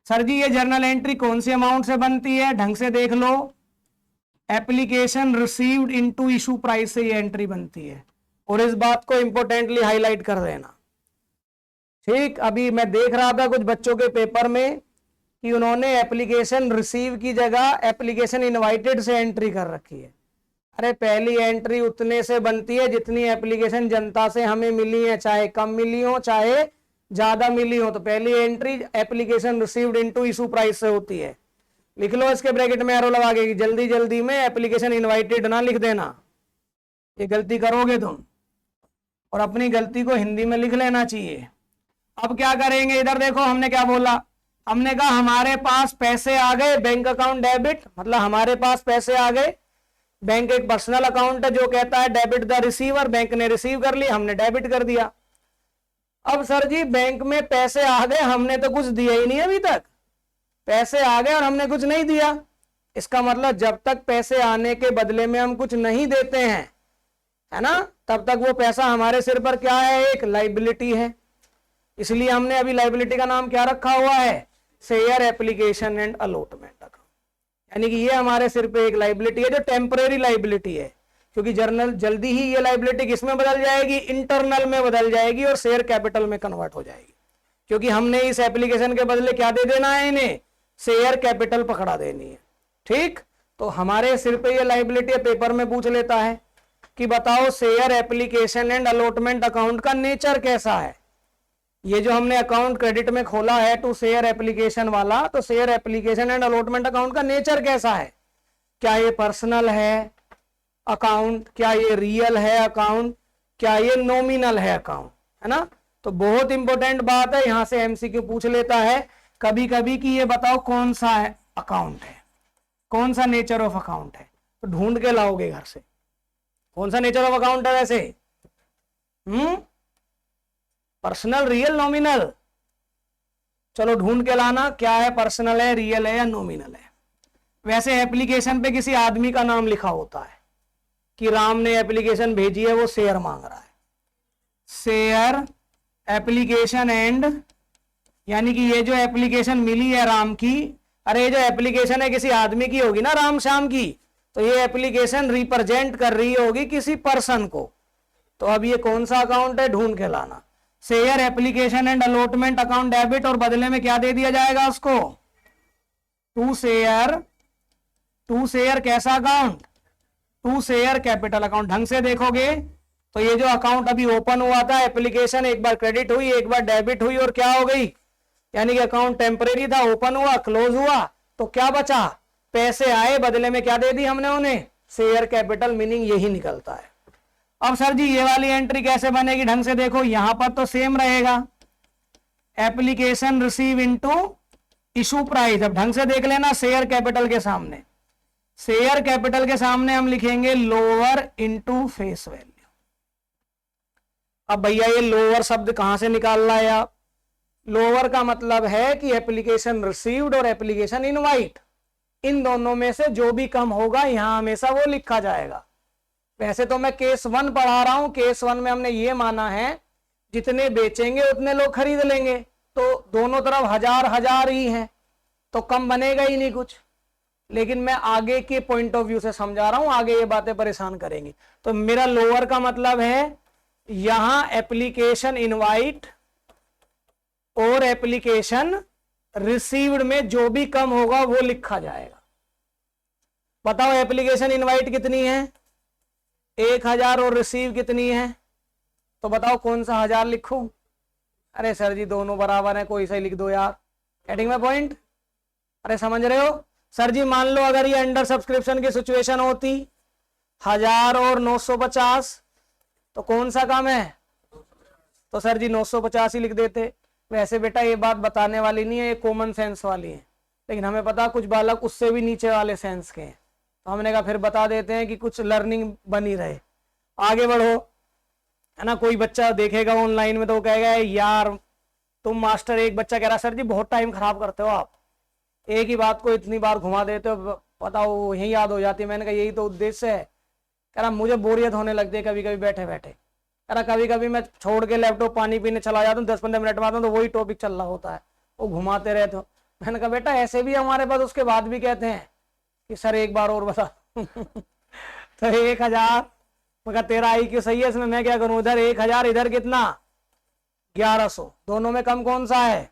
सर जी ये जर्नल एंट्री कौन सी अमाउंट से बनती है? ढंग से देख लो। Application received into issue price से ये एंट्री बनती है, और इस बात को इंपॉर्टेंटली हाईलाइट कर देना। ठीक, अभी मैं देख रहा था कुछ बच्चों के पेपर में कि उन्होंने एप्लीकेशन रिसीव की जगह एप्लीकेशन इनवाइटेड से एंट्री कर रखी है। अरे पहली एंट्री उतने से बनती है जितनी एप्लीकेशन जनता से हमें मिली है, चाहे कम मिली हो चाहे ज्यादा मिली हो। तो पहली entry application received into issue price से होती है। लिख लो इसके ब्रैकेट में एरो लगा के, जल्दी जल्दी में एप्लीकेशन इनवाइटेड ना लिख देना, ये गलती करोगे तुम, और अपनी गलती को हिंदी में लिख लेना चाहिए। अब क्या करेंगे, इधर देखो हमने क्या बोला, हमने कहा हमारे पास पैसे आ गए, बैंक अकाउंट डेबिट, मतलब हमारे पास पैसे आ गए। बैंक एक पर्सनल अकाउंट है जो कहता है डेबिट द रिसीवर, बैंक ने रिसीव कर लिया, हमने डेबिट कर दिया। अब सर जी बैंक में पैसे आ गए, हमने तो कुछ दिया ही नहीं अभी तक, पैसे आ गए और हमने कुछ नहीं दिया। इसका मतलब जब तक पैसे आने के बदले में हम कुछ नहीं देते हैं, है ना, तब तक वो पैसा हमारे सिर पर क्या है, एक लाइबिलिटी है। इसलिए हमने अभी लाइबिलिटी का नाम क्या रखा हुआ है, share application and allotment account. यानी कि ये हमारे सिर पे एक लाइबिलिटी है जो टेम्परेरी लाइबिलिटी है, क्योंकि जल्दी ही ये लाइबिलिटी किसमें बदल जाएगी, इंटरनल में बदल जाएगी और शेयर कैपिटल में कन्वर्ट हो जाएगी। क्योंकि हमने इस एप्लीकेशन के बदले क्या दे देना है, इन्हें शेयर कैपिटल पकड़ा देनी है। ठीक, तो हमारे सिर पे ये लाइबिलिटी पेपर में पूछ लेता है कि बताओ share application and allotment account का नेचर कैसा है। ये जो हमने अकाउंट क्रेडिट में खोला है टू शेयर एप्लीकेशन वाला, तो share application and allotment account का नेचर कैसा है, क्या ये पर्सनल है अकाउंट, क्या ये रियल है अकाउंट, क्या ये नॉमिनल है अकाउंट, है ना। तो बहुत इंपॉर्टेंट बात है, यहां से एमसीक्यू पूछ लेता है कभी कभी कि ये बताओ कौन सा है अकाउंट है, कौन सा नेचर ऑफ अकाउंट है, तो ढूंढ के लाओगे घर से कौन सा नेचर ऑफ अकाउंट है वैसे। पर्सनल, रियल, नॉमिनल, चलो ढूंढ के लाना क्या है, पर्सनल है, रियल है या नॉमिनल है। वैसे एप्लीकेशन पे किसी आदमी का नाम लिखा होता है कि राम ने एप्लीकेशन भेजी है, वो शेयर मांग रहा है, शेयर एप्लीकेशन एंड, यानी कि ये जो एप्लीकेशन मिली है राम की, अरे ये जो एप्लीकेशन है किसी आदमी की होगी ना, राम श्याम की, तो ये एप्लीकेशन रिप्रेजेंट कर रही होगी किसी पर्सन को। तो अब ये कौन सा अकाउंट है, ढूंढ के लाना। Share application and allotment account debit, और बदले में क्या दे दिया जाएगा उसको, टू शेयर कैसा account, to share capital account. ढंग से देखोगे तो ये जो अकाउंट अभी ओपन हुआ था, एप्लीकेशन एक बार क्रेडिट हुई, एक बार डेबिट हुई, और क्या हो गई, यानी कि अकाउंट टेम्परेरी था, ओपन हुआ, क्लोज हुआ, तो क्या बचा, पैसे आए, बदले में क्या दे दी हमने उन्हें, शेयर कैपिटल, मीनिंग यही निकलता है। अब सर जी ये वाली एंट्री कैसे बनेगी, ढंग से देखो, यहां पर तो सेम रहेगा, application receive into issue price. अब ढंग से देख लेना, शेयर कैपिटल के सामने, शेयर कैपिटल के सामने हम लिखेंगे लोअर इनटू फेस वैल्यू। अब भैया ये लोअर शब्द कहां से निकाल रहा है आप, लोअर का मतलब है कि एप्लीकेशन रिसीव्ड और एप्लीकेशन इनवाइट, इन दोनों में से जो भी कम होगा यहां हमेशा वो लिखा जाएगा। वैसे तो मैं केस 1 पढ़ा रहा हूं, केस 1 में हमने ये माना है जितने बेचेंगे उतने लोग खरीद लेंगे, तो दोनों तरफ 1000 ही हैं, तो कम बनेगा ही नहीं कुछ। लेकिन मैं आगे के पॉइंट ऑफ व्यू से समझा रहा हूं, आगे ये बातें परेशान करेंगी। तो मेरा लोअर का मतलब है यहां एप्लीकेशन इनवाइट और एप्लीकेशन रिसीव्ड में जो भी कम होगा वो लिखा जाएगा। बताओ एप्लीकेशन इनवाइट कितनी है, 1000, और रिसीव कितनी है, तो बताओ कौन सा 1000 लिखूं। अरे सर जी दोनों बराबर है, कोई सा ही लिख दो यार, गेटिंग माय पॉइंट। अरे समझ रहे हो सर जी, मान लो अगर ये अंडर सब्सक्रिप्शन की सिचुएशन होती 1000 और 950, तो कौन सा कम है, तो सर जी 950 ही लिख देते। वैसे बेटा ये बात बताने वाली नहीं है, ये कॉमन सेंस वाली है, लेकिन हमें पता कुछ बालक उससे भी नीचे वाले सेंस के हैं, तो हमने कहा फिर बता देते हैं कि कुछ लर्निंग बनी रहे। आगे बढ़ो, है ना। कोई बच्चा देखेगा ऑनलाइन में तो वो कहेगा यार तुम मास्टर, एक बच्चा कह रहा सर जी बहुत टाइम खराब करते हो आप, एक ही बात को इतनी बार घुमा देते हो, बताओ यही याद हो जाती है। मैंने कहा यही तो उद्देश्य है। कह रहा मुझे बोरियत होने लगती है कभी कभी बैठे बैठे। कह रहा कभी कभी मैं छोड़ के लैपटॉप पानी पीने चला जाता हूँ, 10-15 मिनट में आता हूँ तो वही टॉपिक चल रहा होता है, वो घुमाते रहते हो। मैंने कहा बेटा ऐसे भी हमारे पास उसके बाद भी कहते हैं कि सर एक बार और बता, तो 1000, मगर तेरा IQ सही है, इसमें मैं क्या करूं, इधर 1000, इधर कितना 1100, दोनों में कम कौन सा है,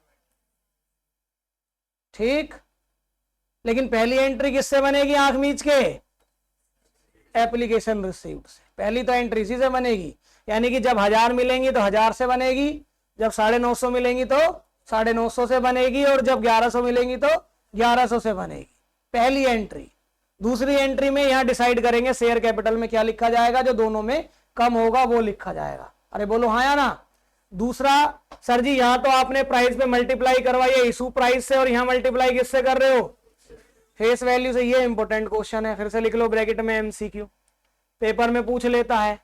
ठीक। लेकिन पहली एंट्री किससे बनेगी आंख मीच के, एप्लीकेशन रिसीव्ड से। पहली तो एंट्री इसी से बनेगी, यानी कि जब 1000 मिलेंगी तो 1000 से बनेगी, जब 950 मिलेंगी तो 950 से बनेगी, और जब 1100 मिलेंगी तो 1100 से बनेगी, पहली एंट्री। दूसरी एंट्री में यहां डिसाइड करेंगे शेयर कैपिटल में क्या लिखा जाएगा, जो दोनों में कम होगा वो लिखा जाएगा। अरे बोलो हाँ या ना। दूसरा, सर जी यहां तो आपने प्राइस पे मल्टीप्लाई करवाई है इशू प्राइस से, और यहां मल्टीप्लाई किससे कर रहे हो, फेस वैल्यू से। ये इंपॉर्टेंट क्वेश्चन है, फिर से लिख लो ब्रैकेट में MCQ, पेपर में पूछ लेता है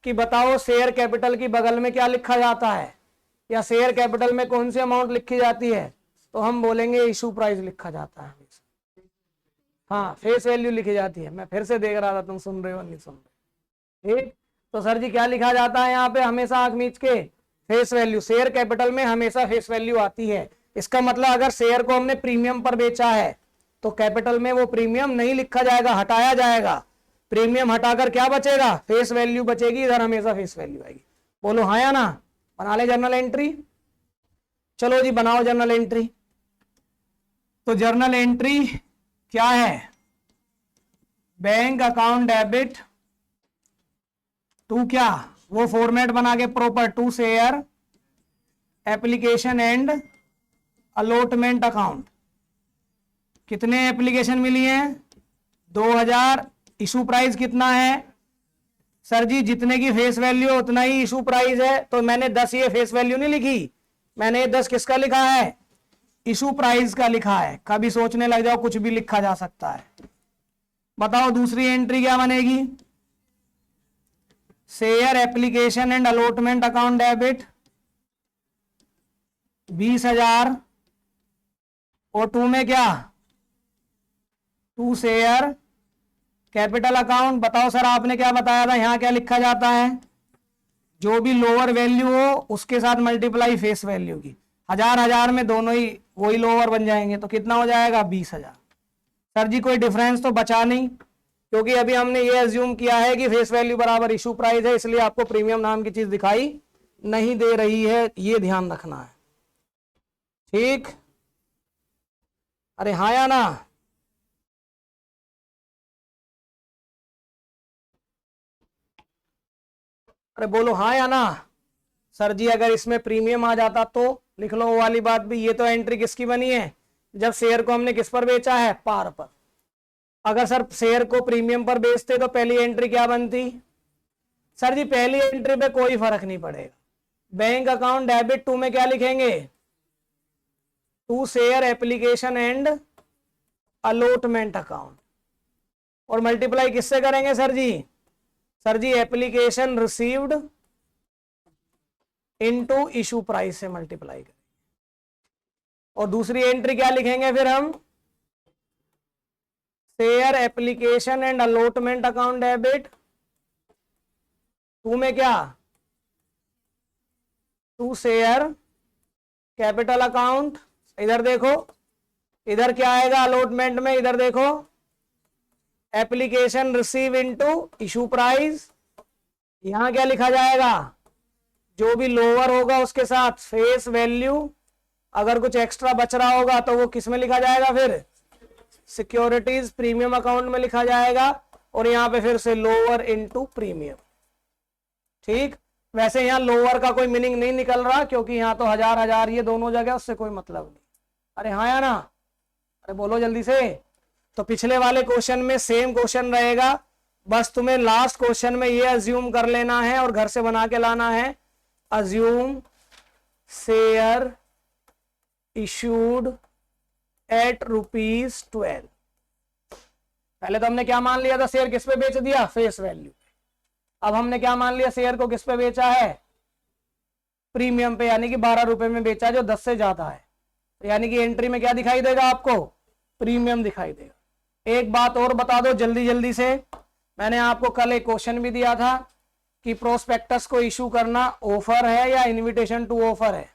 कि बताओ शेयर कैपिटल की बगल में क्या लिखा जाता है, या शेयर कैपिटल में कौन सी अमाउंट लिखी जाती है, तो हम बोलेंगे इशू प्राइस लिखा जाता है। हाँ, फेस वैल्यू लिखी जाती है। मैं फिर से देख रहा था तुम सुन रहे हो नहीं सुन रहे, ठीक। तो सर जी क्या लिखा जाता है यहाँ पे, हमेशा आंख मीच के फेस वैल्यू। शेयर कैपिटल में हमेशा फेस वैल्यू आती है। इसका मतलब अगर शेयर को हमने प्रीमियम पर बेचा है तो कैपिटल में वो प्रीमियम नहीं लिखा जाएगा, हटाया जाएगा। प्रीमियम हटाकर क्या बचेगा, फेस वैल्यू बचेगी, इधर हमेशा फेस वैल्यू आएगी। बोलो हाँ या ना। बना ले जर्नल एंट्री। चलो जी बनाओ जर्नल एंट्री। तो जर्नल एंट्री क्या है, बैंक अकाउंट डेबिट टू क्या, वो फॉर्मेट बना के proper, to share application and allotment account. कितने एप्लीकेशन मिली हैं, 2000। इशू प्राइस कितना है, सर जी जितने की फेस वैल्यू उतना ही इशू प्राइस है। तो मैंने 10 ये फेस वैल्यू नहीं लिखी, मैंने 10 किसका लिखा है, इशू प्राइस का लिखा है। कभी सोचने लग जाओ कुछ भी लिखा जा सकता है। बताओ दूसरी एंट्री क्या बनेगी, share application and allotment account debit 20,000, और टू में क्या, टू शेयर कैपिटल अकाउंट। बताओ सर आपने क्या बताया था, यहां क्या लिखा जाता है, जो भी लोअर वैल्यू हो उसके साथ मल्टीप्लाई फेस वैल्यू की। 1000 में दोनों ही वही लोअर बन जाएंगे, तो कितना हो जाएगा 20,000। सर जी कोई डिफरेंस तो बचा नहीं, क्योंकि अभी हमने ये अज्यूम किया है कि फेस वैल्यू बराबर इशू प्राइस है, इसलिए आपको प्रीमियम नाम की चीज दिखाई नहीं दे रही है, ये ध्यान रखना है, ठीक। अरे हाँ या ना। अरे बोलो हाँ या ना। सर जी अगर इसमें प्रीमियम आ जाता तो लिख लो वो वाली बात भी। ये तो एंट्री किसकी बनी है, जब शेयर को हमने किस पर बेचा है, पार पर। अगर सर शेयर को प्रीमियम पर बेचते तो पहली एंट्री क्या बनती, सर जी पहली एंट्री पे कोई फर्क नहीं पड़ेगा। बैंक अकाउंट डेबिट टू में क्या लिखेंगे, to share application and allotment account, और मल्टीप्लाई किससे करेंगे sir ji, sir ji application received into issue price से मल्टीप्लाई करेंगे। और दूसरी एंट्री क्या लिखेंगे फिर हम, share application and allotment account debit to में क्या, टू शेयर कैपिटल अकाउंट। इधर देखो, इधर क्या आएगा अलॉटमेंट में, इधर देखो application receive into issue price. यहां क्या लिखा जाएगा, जो भी लोअर होगा उसके साथ फेस वैल्यू, अगर कुछ एक्स्ट्रा बच रहा होगा तो वो किस में लिखा जाएगा, फिर सिक्योरिटीज प्रीमियम अकाउंट में लिखा जाएगा, और यहां पे फिर से लोअर इनटू प्रीमियम, ठीक। वैसे यहां लोअर का कोई मीनिंग नहीं निकल रहा, क्योंकि यहां तो 1000 ये दोनों जगह, उससे कोई मतलब नहीं। अरे हाँ या ना। अरे बोलो जल्दी से। तो पिछले वाले क्वेश्चन में सेम क्वेश्चन रहेगा, बस तुम्हें लास्ट क्वेश्चन में ये अज्यूम कर लेना है और घर से बना के लाना है, अज्यूम शेयर इशूड एट ₹12। पहले तो हमने क्या मान लिया था, शेयर किस पे बेच दिया, फेस वैल्यू। अब हमने क्या मान लिया, शेयर को किस पे बेचा है, प्रीमियम पे, यानी कि 12 रुपए में बेचा, जो 10 से ज्यादा है। यानी कि एंट्री में क्या दिखाई देगा आपको, प्रीमियम दिखाई देगा। एक बात और बता दो जल्दी जल्दी से, मैंने आपको कल एक क्वेश्चन भी दिया था कि प्रोस्पेक्टस को इशू करना ऑफर है या इनविटेशन टू ऑफर है,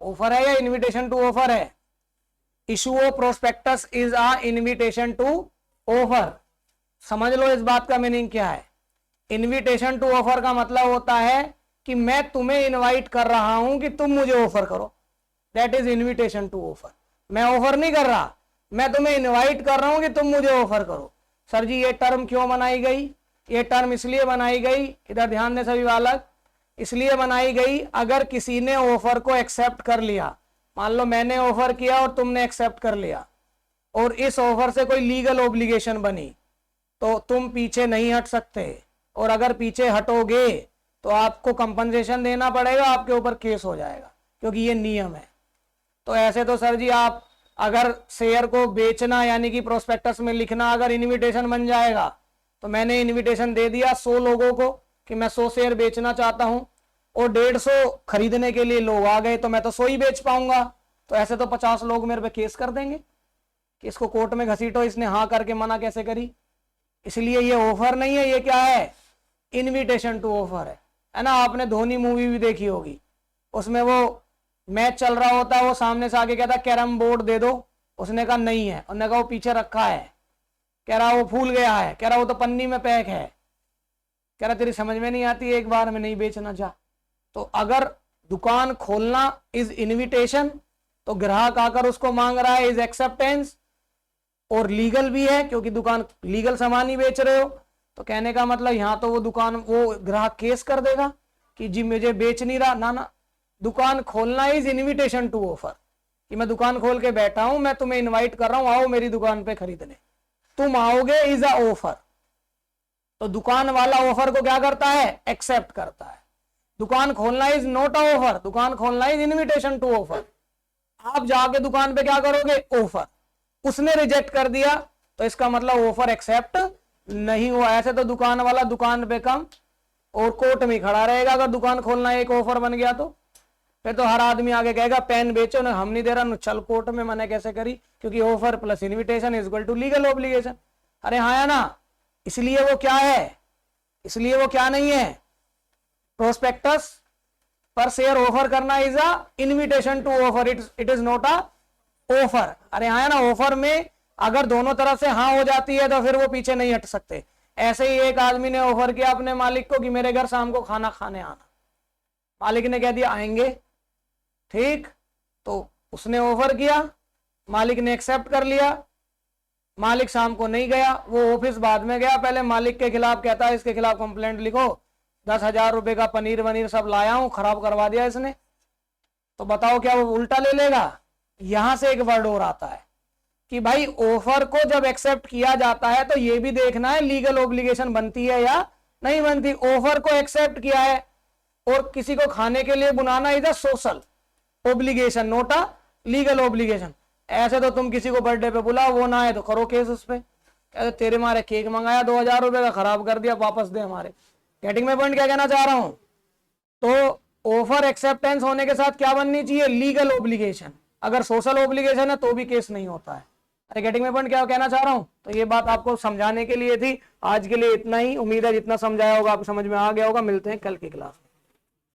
ऑफर है या इनविटेशन टू ऑफर है। Issue of prospectus is a invitation to offer. समझ लो इस बात का मीनिंग क्या है। इनविटेशन टू ऑफर का मतलब होता है कि मैं तुम्हें इनवाइट कर रहा हूं कि तुम मुझे ऑफर करो, that is invitation to offer. मैं ऑफर नहीं कर रहा, मैं तुम्हें इनवाइट कर रहा हूं कि तुम मुझे ऑफर करो। सर जी ये टर्म क्यों बनाई गई? ये टर्म इसलिए बनाई गई, इधर ध्यान दें सभी बालक, इसलिए बनाई गई अगर किसी ने ऑफर को एक्सेप्ट कर लिया, मान लो मैंने ऑफर किया और तुमने एक्सेप्ट कर लिया, और इस ऑफर से कोई लीगल ऑब्लिगेशन बनी तो तुम पीछे नहीं हट सकते, और अगर पीछे हटोगे तो आपको कंपनसेशन देना पड़ेगा, आपके ऊपर केस हो जाएगा, क्योंकि ये नियम है। तो ऐसे तो सर जी आप अगर शेयर को बेचना यानी कि प्रोस्पेक्टस में लिखना अगर इनविटेशन बन जाएगा, तो मैंने इनविटेशन दे दिया 100 लोगों को कि मैं 100 शेयर बेचना चाहता हूं, और 150 खरीदने के लिए लोग आ गए, तो मैं तो 100 ही बेच पाऊंगा। तो ऐसे तो 50 लोग मेरे पे केस कर देंगे कि इसको कोर्ट में घसीटो, इसने हाँ करके मना कैसे करी। इसलिए ये ऑफर नहीं है, ये क्या है? इनविटेशन टू ऑफर है ना। आपने धोनी मूवी भी देखी होगी, उसमें वो मैच चल रहा होता है, वो सामने से आके कहता कैरम बोर्ड दे दो, उसने कहा नहीं है, उसने कहा वो पीछे रखा है, कह रहा वो फूल गया है, कह रहा वो तो पन्नी में पैक है, कह रहा तेरी समझ में नहीं आती, एक बार में नहीं बेचना जा। तो अगर दुकान खोलना इज इनविटेशन, तो ग्राहक आकर उसको मांग रहा है इज एक्सेप्टेंस, और लीगल भी है क्योंकि दुकान लीगल सामान ही बेच रहे हो। तो कहने का मतलब यहां तो वो ग्राहक केस कर देगा कि जी मुझे बेच नहीं रहा, ना ना, दुकान खोलना इज इनविटेशन टू ऑफर, कि मैं दुकान खोल के बैठा हूं, मैं तुम्हें इनवाइट कर रहा हूं, आओ मेरी दुकान पे खरीदने, तुम आओगे इज अ ऑफर। तो दुकान वाला ऑफर को क्या करता है? एक्सेप्ट करता है। दुकान खोलना इज नॉट अ ऑफर, दुकान खोलना इज इनविटेशन टू ऑफर। आप जाके दुकान पे क्या करोगे? ऑफर। उसने रिजेक्ट कर दिया तो इसका मतलब ऑफर एक्सेप्ट नहीं हुआ। ऐसे तो दुकान वाला दुकान पे कम और कोर्ट में खड़ा रहेगा। अगर दुकान खोलना एक ऑफर बन गया तो फिर तो हर आदमी आगे कहेगा पेन बेचो ना, हम नहीं दे रहा, चल कोर्ट में मना कैसे करी, क्योंकि offer plus invitation is equal to legal obligation. अरे हाँ है ना। इसलिए वो क्या है? इसलिए वो क्या नहीं है? प्रोस्पेक्टस पर शेयर ऑफर करना is a invitation to offer, it is not a offer. अरे हाँ है ना। ऑफर में अगर दोनों तरफ से हाँ हो जाती है तो फिर वो पीछे नहीं हट सकते। ऐसे ही एक आदमी ने ऑफर किया अपने मालिक को कि मेरे घर शाम को खाना खाने आना, मालिक ने कह दिया आएंगे, ठीक, तो उसने ऑफर किया, मालिक ने एक्सेप्ट कर लिया, मालिक शाम को नहीं गया, वो ऑफिस बाद में गया, पहले मालिक के खिलाफ कहता है इसके खिलाफ कंप्लेंट लिखो, 10,000 रुपए का पनीर वनीर सब लाया हूं, खराब करवा दिया इसने। तो बताओ क्या वो उल्टा ले लेगा? यहां से एक वर्ड और आता है कि भाई ऑफर को जब एक्सेप्ट किया जाता है तो ये भी देखना है लीगल ऑब्लिगेशन बनती है या नहीं बनती। ऑफर को एक्सेप्ट किया है और किसी को खाने के लिए बुलाना is a social obligation not a legal obligation. ऐसे तो तुम किसी को बर्थडे पे बुलाओ, वो ना है तो करो केस उस पर, तेरे मारे केक मंगाया 2,000 रुपए का, खराब कर दिया, वापस दे हमारे। गेटिंग में पॉइंट क्या कहना चाह रहा हूं? तो ऑफर एक्सेप्टेंस होने के साथ क्या बननी चाहिए? Legal obligation. अगर सोशल ऑब्लिगेशन है तो भी केस नहीं होता है। अरे गेटिंग में पॉइंट क्या कहना चाह रहा हूं? तो ये बात आपको समझाने के लिए थी। आज के लिए इतना ही। उम्मीद है जितना समझाया होगा आप समझ में आ गया होगा। मिलते हैं कल की क्लास।